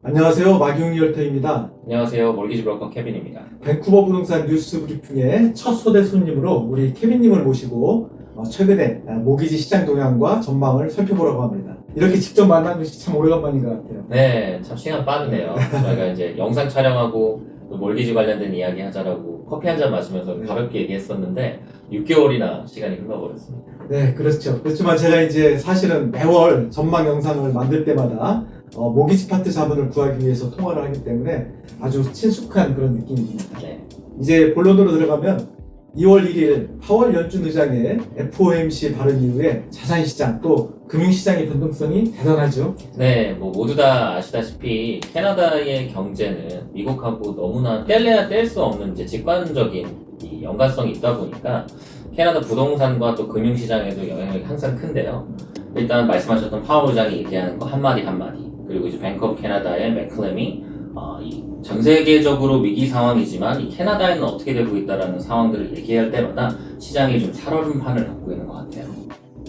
안녕하세요. 마기웅 리얼터입니다. 안녕하세요. 몰기지 브로커 케빈입니다. 밴쿠버 부동산 뉴스 브리핑의 첫 초대 손님으로 우리 케빈님을 모시고 최근에 모기지 시장 동향과 전망을 살펴보려고 합니다. 이렇게 직접 만난 것이 참 오래간만인 것 같아요. 네, 참 시간 빠르네요. 저희가 이제 영상 촬영하고 또 몰기지 관련된 이야기 하자라고 커피 한 잔 마시면서 가볍게 얘기했었는데 6개월이나 시간이 흘러버렸습니다. 네, 그렇죠. 그렇지만 제가 이제 사실은 매월 전망 영상을 만들 때마다 모기지 파트 자본을 구하기 위해서 통화를 하기 때문에 아주 친숙한 그런 느낌이 듭니다. 네. 이제 본론으로 들어가면 2월 1일 파월 연준 의장의 FOMC 발언 이후에 자산시장 또 금융시장의 변동성이 대단하죠. 네, 뭐 모두 다 아시다시피 캐나다의 경제는 미국하고 너무나 뗄래야 뗄 수 없는 이제 직관적인 이 연관성이 있다 보니까 캐나다 부동산과 또 금융시장에도 영향력이 항상 큰데요. 일단 말씀하셨던 파월 의장이 얘기하는 거 한마디 한마디, 그리고 이제 뱅크 오브 캐나다의 맥클램이 이 전 세계적으로 위기 상황이지만 이 캐나다에는 어떻게 되고 있다라는 상황들을 얘기할 때마다 시장이 좀 살얼음판을 갖고 있는 것 같아요.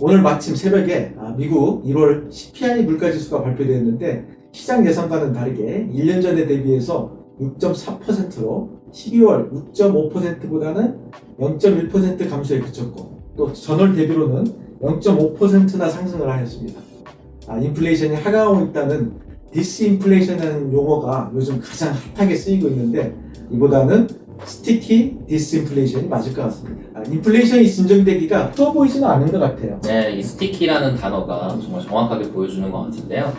오늘 마침 새벽에 미국 1월 CPI 물가지수가 발표되었는데 시장 예상과는 다르게 1년 전에 대비해서 6.4%로 12월 6.5%보다는 0.1% 감소에 그쳤고 또 전월 대비로는 0.5%나 상승을 하였습니다. 인플레이션이 하강하고 있다는 디스인플레이션이라는 용어가 요즘 가장 핫하게 쓰이고 있는데 이보다는 스티키 디스인플레이션이 맞을 것 같습니다. 인플레이션이 진정되기가 쉬워 보이지는 않은 것 같아요. 네, 이 스티키라는 단어가 정말 정확하게 보여주는 것 같은데요.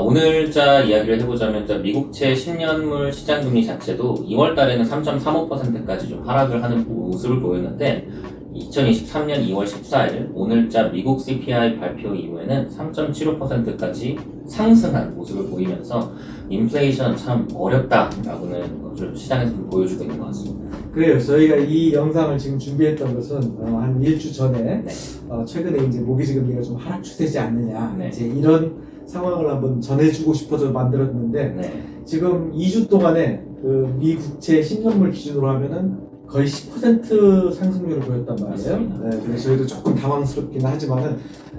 오늘자 이야기를 해보자면 미국채 10년물 시장금리 자체도 2월 달에는 3.35%까지 좀 하락을 하는 모습을 보였는데 2023년 2월 14일 오늘자 미국 CPI 발표 이후에는 3.75%까지 상승한 모습을 보이면서 인플레이션 참 어렵다라고는 것을 시장에서 보여주고 있는 것 같습니다. 그래요. 저희가 이 영상을 지금 준비했던 것은 한 1주 전에 네. 최근에 이제 모기지 금리가 좀 하락 추세지 않느냐 네. 이제 이런 상황을 한번 전해주고 싶어서 만들었는데 네. 지금 2주 동안에 그 미국채 10년물 기준으로 하면은 거의 10% 상승률을 보였단 말이에요. 맞습니다. 네, 그래서 저희도 조금 당황스럽긴 하지만은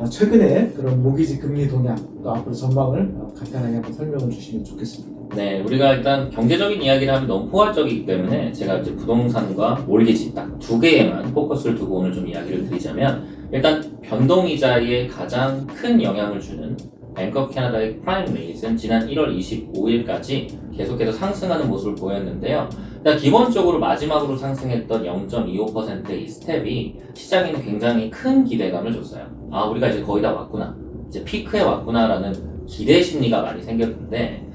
최근에 그런 모기지 금리 동향 또 앞으로 전망을 간단하게 한번 설명을 주시면 좋겠습니다. 네, 우리가 일단 경제적인 이야기를 하면 너무 포괄적이기 때문에 제가 이제 부동산과 몰기지 딱 두 개에만 포커스를 두고 오늘 좀 이야기를 드리자면 일단 변동이자에 가장 큰 영향을 주는 뱅크 오브 캐나다의 프라임 레이트는 지난 1월 25일까지 계속해서 상승하는 모습을 보였는데요. 일단 기본적으로 마지막으로 상승했던 0.25%의 이 스텝이 시장에는 굉장히 큰 기대감을 줬어요. 우리가 이제 거의 다 왔구나. 이제 피크에 왔구나라는 기대 심리가 많이 생겼는데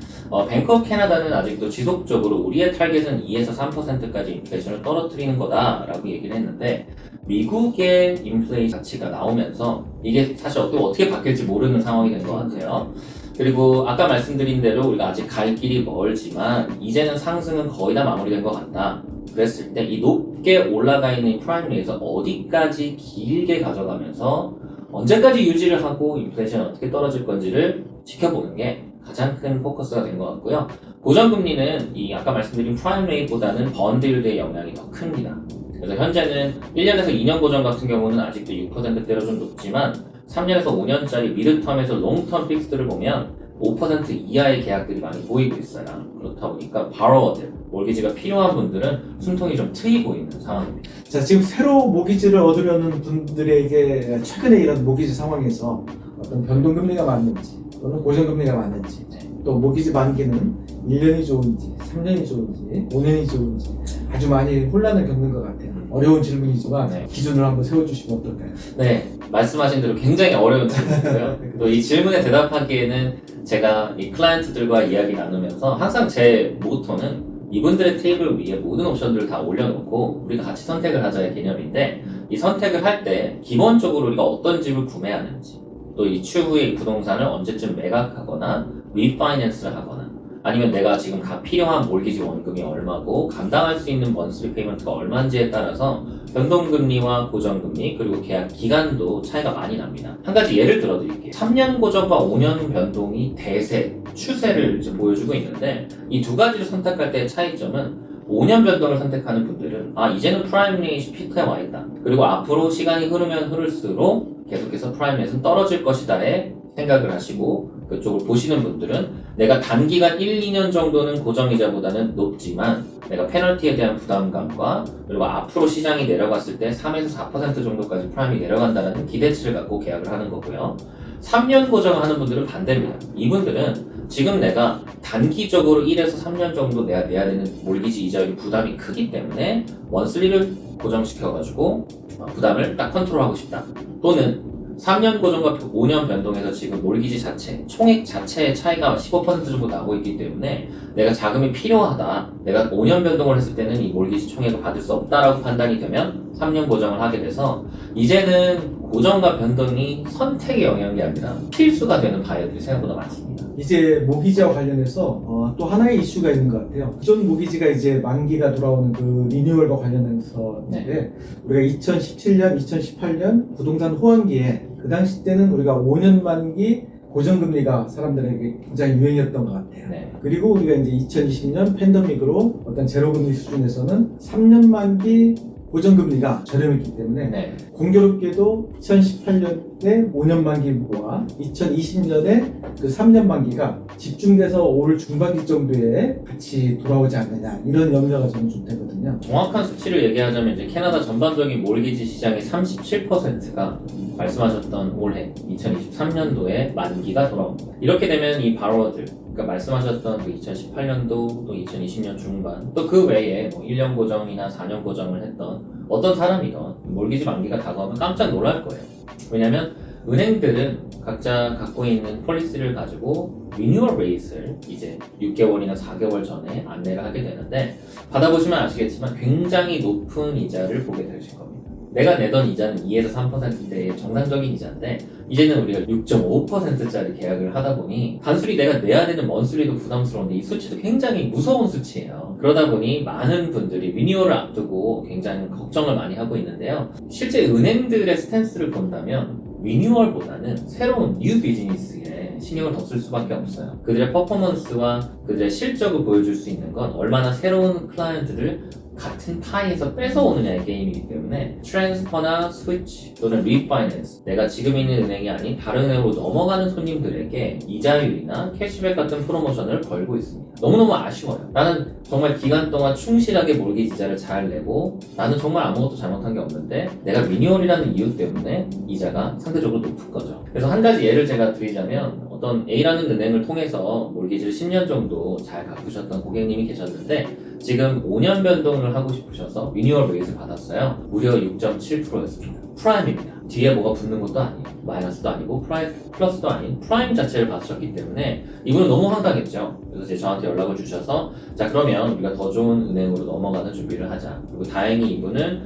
뱅크 오브 캐나다는 아직도 지속적으로 우리의 타겟은 2에서 3%까지 인플레이션을 떨어뜨리는 거다라고 얘기를 했는데 미국의 인플레이션 가치가 나오면서 이게 사실 또 어떻게 바뀔지 모르는 상황이 된 것 같아요. 그리고 아까 말씀드린 대로 우리가 아직 갈 길이 멀지만 이제는 상승은 거의 다 마무리된 것 같다. 그랬을 때 이 높게 올라가 있는 프라임 레이트에서 어디까지 길게 가져가면서 언제까지 유지를 하고 인플레이션이 어떻게 떨어질 건지를 지켜보는 게 가장 큰 포커스가 된 것 같고요. 고정금리는 이 아까 말씀드린 프라임 레이트보다는 번드 율드의 영향이 더 큽니다. 그래서 현재는 1년에서 2년 고정 같은 경우는 아직도 6%대로 좀 높지만 3년에서 5년짜리 미드텀에서 롱텀 픽스들을 보면 5% 이하의 계약들이 많이 보이고 있어요. 그렇다 보니까 바로워들, 몰기지가 필요한 분들은 숨통이 좀 트이고 있는 상황입니다. 자, 지금 새로 모기지를 얻으려는 분들에게 최근에 이런 모기지 상황에서 어떤 변동금리가 맞는지 또는 고정금리가 맞는지 또 모기지 만기는 1년이 좋은지 3년이 좋은지 5년이 좋은지 아주 많이 혼란을 겪는 것 같아요. 어려운 질문이지만 기준을 한번 세워주시면 어떨까요? 네, 말씀하신 대로 굉장히 어려운 질문이고요. 또 이 질문에 대답하기에는 제가 이 클라이언트들과 이야기 나누면서 항상 제 모토는 이분들의 테이블 위에 모든 옵션들을 다 올려놓고 우리가 같이 선택을 하자의 개념인데 이 선택을 할 때 기본적으로 우리가 어떤 집을 구매하는지 또 이 추후에 이 부동산을 언제쯤 매각하거나 리파이낸스를 하거나 아니면 내가 지금 필요한 몰기지 원금이 얼마고 감당할 수 있는 먼슬리 페이먼트가 얼마인지에 따라서 변동금리와 고정금리 그리고 계약 기간도 차이가 많이 납니다. 한 가지 예를 들어 드릴게요. 3년 고정과 5년 변동이 대세, 추세를 이제 보여주고 있는데 이 두 가지를 선택할 때의 차이점은 5년 변동을 선택하는 분들은 이제는 프라임 레이트 피크에 와 있다. 그리고 앞으로 시간이 흐르면 흐를수록 계속해서 프라임 레이트는 떨어질 것이다에 생각을 하시고 그쪽을 보시는 분들은 내가 단기간 1, 2년 정도는 고정이자보다는 높지만 내가 페널티에 대한 부담감과 그리고 앞으로 시장이 내려갔을 때 3에서 4% 정도까지 프라임이 내려간다는 기대치를 갖고 계약을 하는 거고요. 3년 고정을 하는 분들은 반대입니다. 이분들은 지금 내가 단기적으로 1에서 3년 정도 내야 되는 몰기지 이자율 부담이 크기 때문에 원슬리를 고정시켜가지고 부담을 딱 컨트롤하고 싶다. 또는 3년 고정과 5년 변동해서 지금 몰기지 자체, 총액 자체의 차이가 15% 정도 나고 있기 때문에 내가 자금이 필요하다. 내가 5년 변동을 했을 때는 이 몰기지 총액을 받을 수 없다라고 판단이 되면 3년 고정을 하게 돼서 이제는 고정과 변동이 선택의 영역이 아니라 필수가 되는 바이어들이 생각보다 많습니다. 이제 모기지와 관련해서 또 하나의 이슈가 있는 것 같아요. 기존 모기지가 이제 만기가 돌아오는 그 리뉴얼과 관련해서 있는데 우리가 2017년, 2018년 부동산 호황기에 그 당시 때는 우리가 5년 만기 고정금리가 사람들에게 굉장히 유행이었던 것 같아요. 네. 그리고 우리가 이제 2020년 팬데믹으로 어떤 제로금리 수준에서는 3년 만기 고정금리가 저렴했기 때문에 네. 공교롭게도 2018년에 5년 만기와 2020년에 그 3년 만기가 집중돼서 올 중반기 정도에 같이 돌아오지 않느냐 이런 염려가 저는 좀 되거든요. 정확한 수치를 얘기하자면 이제 캐나다 전반적인 몰기지 시장의 37%가 말씀하셨던 올해 2023년도에 만기가 돌아옵니다. 이렇게 되면 이 바로워들 그러니까 말씀하셨던 그 2018년도 또 2020년 중반 또 그 외에 뭐 1년 고정이나 4년 고정을 했던 어떤 사람이든 몰기지 만기가 다가오면 깜짝 놀랄 거예요. 왜냐면 은행들은 각자 갖고 있는 폴리시를 가지고 리뉴얼 레이트를 이제 6개월이나 4개월 전에 안내를 하게 되는데 받아보시면 아시겠지만 굉장히 높은 이자를 보게 되실 겁니다. 내가 내던 이자는 2에서 3%대의 정상적인 이자인데 이제는 우리가 6.5%짜리 계약을 하다 보니 단순히 내가 내야 되는 먼슬리도 부담스러운데 이 수치도 굉장히 무서운 수치예요. 그러다 보니 많은 분들이 리뉴얼을 앞두고 굉장히 걱정을 많이 하고 있는데요. 실제 은행들의 스탠스를 본다면 리뉴얼보다는 새로운 뉴 비즈니스에 신경을 더 쓸 수밖에 없어요. 그들의 퍼포먼스와 그들의 실적을 보여줄 수 있는 건 얼마나 새로운 클라이언트를 같은 파이에서 뺏어오느냐의 게임이기 때문에 트랜스퍼나 스위치 또는 리파이낸스 내가 지금 있는 은행이 아닌 다른 은행으로 넘어가는 손님들에게 이자율이나 캐시백 같은 프로모션을 걸고 있습니다. 너무너무 아쉬워요. 나는 정말 기간 동안 충실하게 몰기지 이자를 잘 내고 나는 정말 아무것도 잘못한 게 없는데 내가 리뉴얼이라는 이유 때문에 이자가 상대적으로 높은 거죠. 그래서 한 가지 예를 제가 드리자면 어떤 A라는 은행을 통해서 몰기지를 10년 정도 잘 갚으셨던 고객님이 계셨는데 지금 5년 변동을 하고 싶으셔서 리뉴얼 레이트를 받았어요. 무려 6.7%였습니다. 프라임입니다. 뒤에 뭐가 붙는 것도 아니에요. 마이너스도 아니고 프라임 플러스도 아닌 프라임 자체를 받으셨기 때문에 이분은 너무 황당했죠. 그래서 이제 저한테 연락을 주셔서 자 그러면 우리가 더 좋은 은행으로 넘어가는 준비를 하자. 그리고 다행히 이분은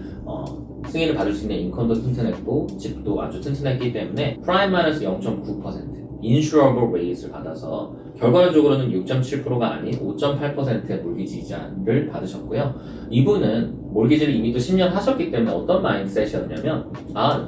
승인을 받을 수 있는 인컴도 튼튼했고 집도 아주 튼튼했기 때문에 프라임 마이너스 0.9% 인슈러블 레이트를 받아서 결과적으로는 6.7%가 아닌 5.8%의 몰기지 이자를 받으셨고요. 이분은 몰기지를 이미 또 10년 하셨기 때문에 어떤 마인드셋이었냐면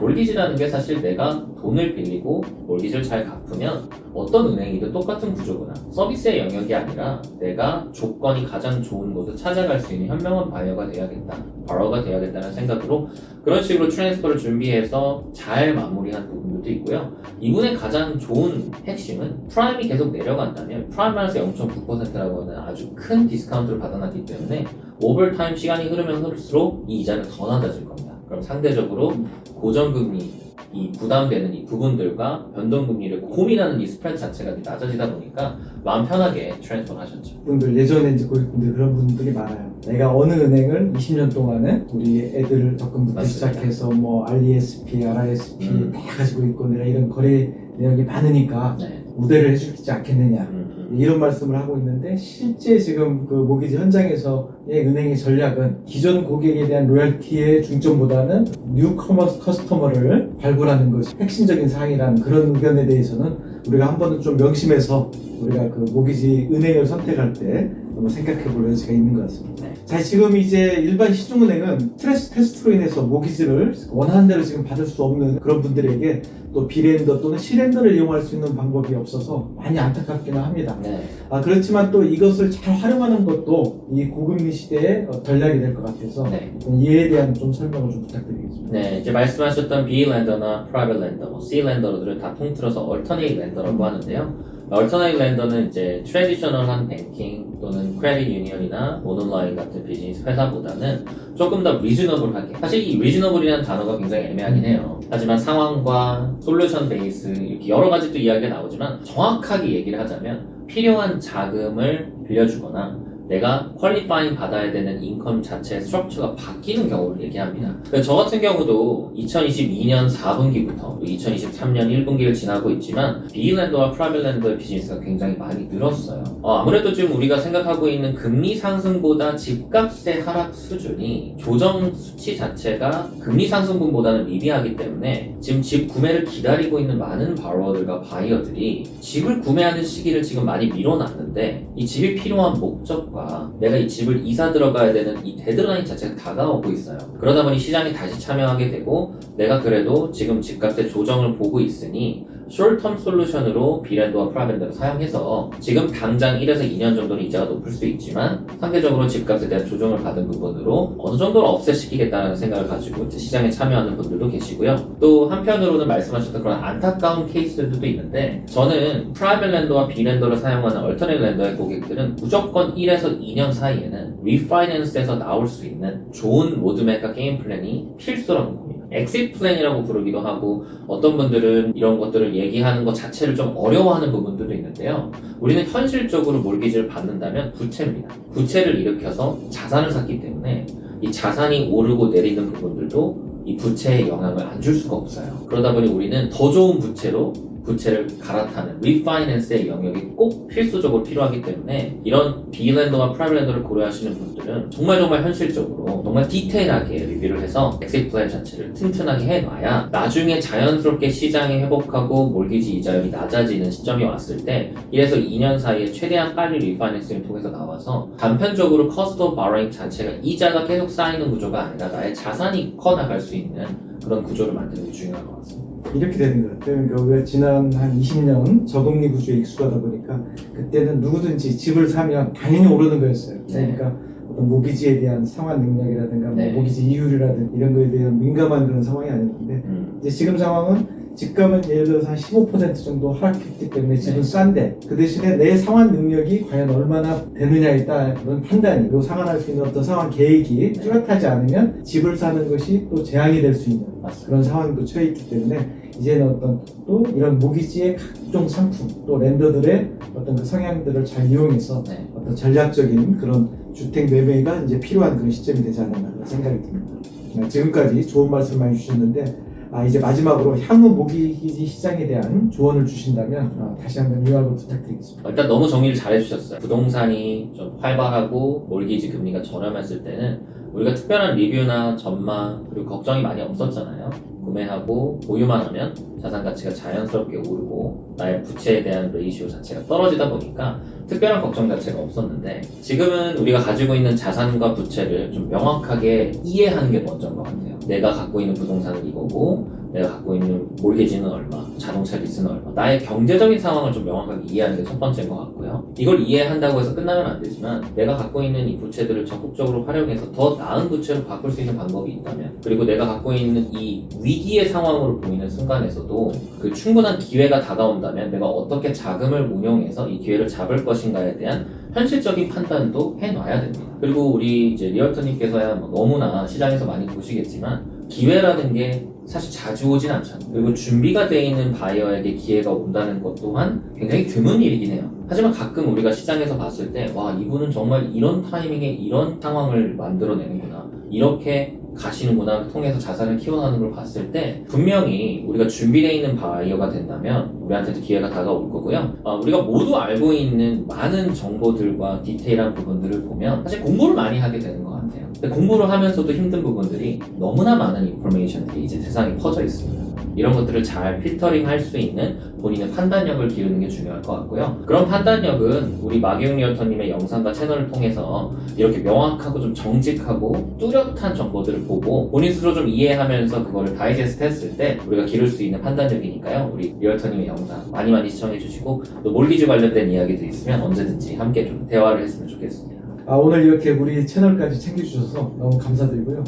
몰기지라는 게 사실 내가 돈을 빌리고 몰기지를 잘 갚으면 어떤 은행이든 똑같은 구조구나. 서비스의 영역이 아니라 내가 조건이 가장 좋은 곳을 찾아갈 수 있는 현명한 바이어가 돼야겠다. 바로가 돼야겠다는 생각으로 그런 식으로 트랜스퍼를 준비해서 잘 마무리한 부분들도 있고요. 이분의 가장 좋은 핵심은 프라임이 계속 내려간다면 프라임 마이너스 0.9%라고 하는 아주 큰 디스카운트를 받아놨기 때문에 오버타임 시간이 흐르면 흐를수록 이 이자는 더 낮아질 겁니다. 그럼 상대적으로 고정금리 이 부담되는 이 부분들과 변동금리를 고민하는 이 스프레드 자체가 낮아지다 보니까 마음 편하게 트랜스퍼를 하셨죠. 분들 예전에 이제 고객분들 그런 분들이 많아요. 내가 어느 은행을 20년 동안에 우리 애들 적금부터 맞습니다. 시작해서 뭐 RESP, RISP 다 가지고 있고 내가 이런 거래 내역이 많으니까 네. 우대를 해주지 않겠느냐. 이런 말씀을 하고 있는데 실제 지금 그 모기지 현장에서의 은행의 전략은 기존 고객에 대한 로열티의 중점보다는 뉴 커스터머를 발굴하는 것이 핵심적인 사항이라는 그런 의견에 대해서는 우리가 한 번은 좀 명심해서 우리가 그 모기지 은행을 선택할 때 한번 생각해 볼 여지가 있는 것 같습니다. 네. 자, 지금 이제 일반 시중은행은 스트레스 테스트로 인해서 모기지를 원하는 대로 지금 받을 수 없는 그런 분들에게 또 비렌더 또는 실렌더를 이용할 수 있는 방법이 없어서 많이 안타깝기는 합니다. 네. 그렇지만 또 이것을 잘 활용하는 것도 이 고금리 시대의 전략이 될 것 같아서 네. 이에 대한 좀 설명을 좀 부탁드리겠습니다. 네, 이제 말씀하셨던 B 렌더나 프라이빗 렌더, C 렌더들을 다 통틀어서 얼터네이트 렌더라고 하는데요. 얼터네이트 렌더는 이제 트래디셔널한 뱅킹 또는 크레딧 유니언이나 모노라인 같은 비즈니스 회사보다는 조금 더 리즈너블하게, 사실 이 리즈너블이라는 단어가 굉장히 애매하긴 해요. 하지만 상황과 솔루션 베이스 이렇게 여러 가지 또 이야기가 나오지만 정확하게 얘기를 하자면 필요한 자금을 빌려주거나 내가 퀄리파잉 받아야 되는 인컴 자체의 스트럭처가 바뀌는 경우를 얘기합니다. 저 같은 경우도 2022년 4분기부터 2023년 1분기를 지나고 있지만 비랜더와 프라이빗랜더의 비즈니스가 굉장히 많이 늘었어요. 아무래도 지금 우리가 생각하고 있는 금리 상승보다 집값의 하락 수준이 조정 수치 자체가 금리 상승분보다는 미비하기 때문에 지금 집 구매를 기다리고 있는 많은 바로어들과 바이어들이 집을 구매하는 시기를 지금 많이 미뤄놨는데 이 집이 필요한 목적 내가 이 집을 이사 들어가야 되는 이 데드라인 자체가 다가오고 있어요. 그러다 보니 시장에 다시 참여하게 되고 내가 그래도 지금 집값의 조정을 보고 있으니 숄텀 솔루션으로 비랜더와 프라이빗랜더를 사용해서 지금 당장 1에서 2년 정도는 이자가 높을 수 있지만 상대적으로 집값에 대한 조정을 받은 부분으로 어느 정도는 offset시키겠다는 생각을 가지고 이제 시장에 참여하는 분들도 계시고요. 또 한편으로는 말씀하셨던 그런 안타까운 케이스들도 있는데 저는 프라이빗랜더와 비랜더를 사용하는 얼터네이트 랜더의 고객들은 무조건 1에서 2년 사이에는 리파이낸스에서 나올 수 있는 좋은 로드맵과 게임 플랜이 필수라고 봅니다. 엑sit 플랜이라고 부르기도 하고 어떤 분들은 이런 것들을 얘기하는 것 자체를 좀 어려워하는 부분들도 있는데요. 우리는 현실적으로 몰기지를 받는다면 부채입니다. 부채를 일으켜서 자산을 샀기 때문에 이 자산이 오르고 내리는 부분들도 이 부채에 영향을 안 줄 수가 없어요. 그러다 보니 우리는 더 좋은 부채로 부채를 갈아타는 리파이낸스의 영역이 꼭 필수적으로 필요하기 때문에 이런 비랜더와 프라이빗랜더를 고려하시는 분들은 정말 현실적으로 정말 디테일하게 리뷰를 해서 엑sit 플랜 자체를 튼튼하게 해놔야 나중에 자연스럽게 시장이 회복하고 몰기지 이자율이 낮아지는 시점이 왔을 때 1에서 2년 사이에 최대한 빨리 리파이낸싱을 통해서 나와서 단편적으로 커스트 오브 바로잉 자체가 이자가 계속 쌓이는 구조가 아니라 나의 자산이 커나갈 수 있는 그런 구조를 만드는 게 중요한 것 같습니다. 이렇게 되는 것 같아요. 그러니까 우리가 지난 한 20년 저금리 구조에 익숙하다 보니까 그때는 누구든지 집을 사면 당연히 오르는 거였어요. 그러니까 어떤 모기지에 대한 상환 능력이라든가 뭐 모기지 이율이라든가 이런 거에 대한 민감한 그런 상황이 아니었는데 이제 지금 상황은 집값은 예를 들어서 한 15% 정도 하락했기 때문에 집은 싼데 그 대신에 내 상환 능력이 과연 얼마나 되느냐에 따라 그런 판단이 또 상환할 수 있는 어떤 상환 계획이 뚜렷하지 않으면 집을 사는 것이 또 재앙이 될 수 있는 그런 상황도 처해 있기 때문에 이제는 어떤 또 이런 모기지의 각종 상품 또 랜더들의 어떤 그 성향들을 잘 이용해서 어떤 전략적인 그런 주택 매매가 이제 필요한 그런 시점이 되지 않았나 그런 생각이 듭니다. 지금까지 좋은 말씀 많이 주셨는데 이제 마지막으로 향후 모기지 시장에 대한 조언을 주신다면 다시 한번 요약을 부탁드리겠습니다. 일단 너무 정리를 잘 해주셨어요. 부동산이 좀 활발하고 몰기지 금리가 저렴했을 때는 우리가 특별한 리뷰나 전망 그리고 걱정이 많이 없었잖아요. 구매하고 보유만 하면 자산 가치가 자연스럽게 오르고 나의 부채에 대한 레이시오 자체가 떨어지다 보니까 특별한 걱정 자체가 없었는데 지금은 우리가 가지고 있는 자산과 부채를 좀 명확하게 이해하는 게 먼저인 것 같아요. 내가 갖고 있는 부동산은 이거고 내가 갖고 있는 몰개지는 얼마, 자동차 리스는 얼마, 나의 경제적인 상황을 좀 명확하게 이해하는 게 첫 번째인 것 같고요. 이걸 이해한다고 해서 끝나면 안 되지만 내가 갖고 있는 이 부채들을 적극적으로 활용해서 더 나은 부채로 바꿀 수 있는 방법이 있다면 그리고 내가 갖고 있는 이 위기의 상황으로 보이는 순간에서도 그 충분한 기회가 다가온다면 내가 어떻게 자금을 운용해서 이 기회를 잡을 것인가에 대한 현실적인 판단도 해놔야 됩니다. 그리고 우리 이제 리얼터님께서야 뭐 너무나 시장에서 많이 보시겠지만 기회라는 게 사실 자주 오진 않잖아요. 그리고 준비가 돼 있는 바이어에게 기회가 온다는 것 또한 굉장히 드문 일이긴 해요. 하지만 가끔 우리가 시장에서 봤을 때 와, 이분은 정말 이런 타이밍에 이런 상황을 만들어내는구나, 이렇게 가시는구나 통해서 자산을 키워나가는 걸 봤을 때 분명히 우리가 준비되어 있는 바이어가 된다면 우리한테도 기회가 다가올 거고요. 우리가 모두 알고 있는 많은 정보들과 디테일한 부분들을 보면 사실 공부를 많이 하게 되는 것 같아요. 근데 공부를 하면서도 힘든 부분들이 너무나 많은 인포메이션들이 이제 세상에 퍼져 있습니다. 이런 것들을 잘 필터링 할 수 있는 본인의 판단력을 기르는 게 중요할 것 같고요. 그런 판단력은 우리 마기용 리얼터님의 영상과 채널을 통해서 이렇게 명확하고 좀 정직하고 뚜렷한 정보들을 보고 본인 스스로 좀 이해하면서 그거를 다이제스트 했을 때 우리가 기를 수 있는 판단력이니까요. 우리 리얼터님의 영상 많이 시청해 주시고 또 몰기지 관련된 이야기들 있으면 언제든지 함께 좀 대화를 했으면 좋겠습니다. 오늘 이렇게 우리 채널까지 챙겨주셔서 너무 감사드리고요.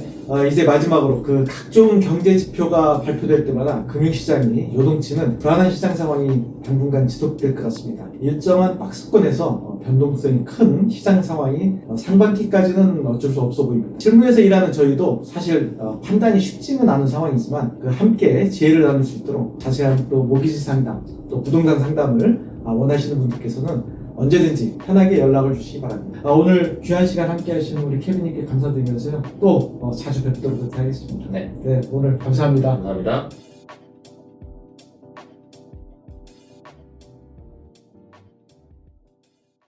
이제 마지막으로 그 각종 경제 지표가 발표될 때마다 금융시장이 요동치는 불안한 시장 상황이 당분간 지속될 것 같습니다. 일정한 박스권에서 변동성이 큰 시장 상황이 상반기까지는 어쩔 수 없어 보입니다. 실무에서 일하는 저희도 사실 판단이 쉽지는 않은 상황이지만 그 함께 지혜를 나눌 수 있도록 자세한 또 모기지 상담, 또 부동산 상담을 원하시는 분들께서는 언제든지 편하게 연락을 주시기 바랍니다. 오늘 귀한 시간 함께 하시는 우리 케빈님께 감사드리면서요. 또 자주 뵙도록 하겠습니다. 네, 네, 오늘 감사합니다. 감사합니다.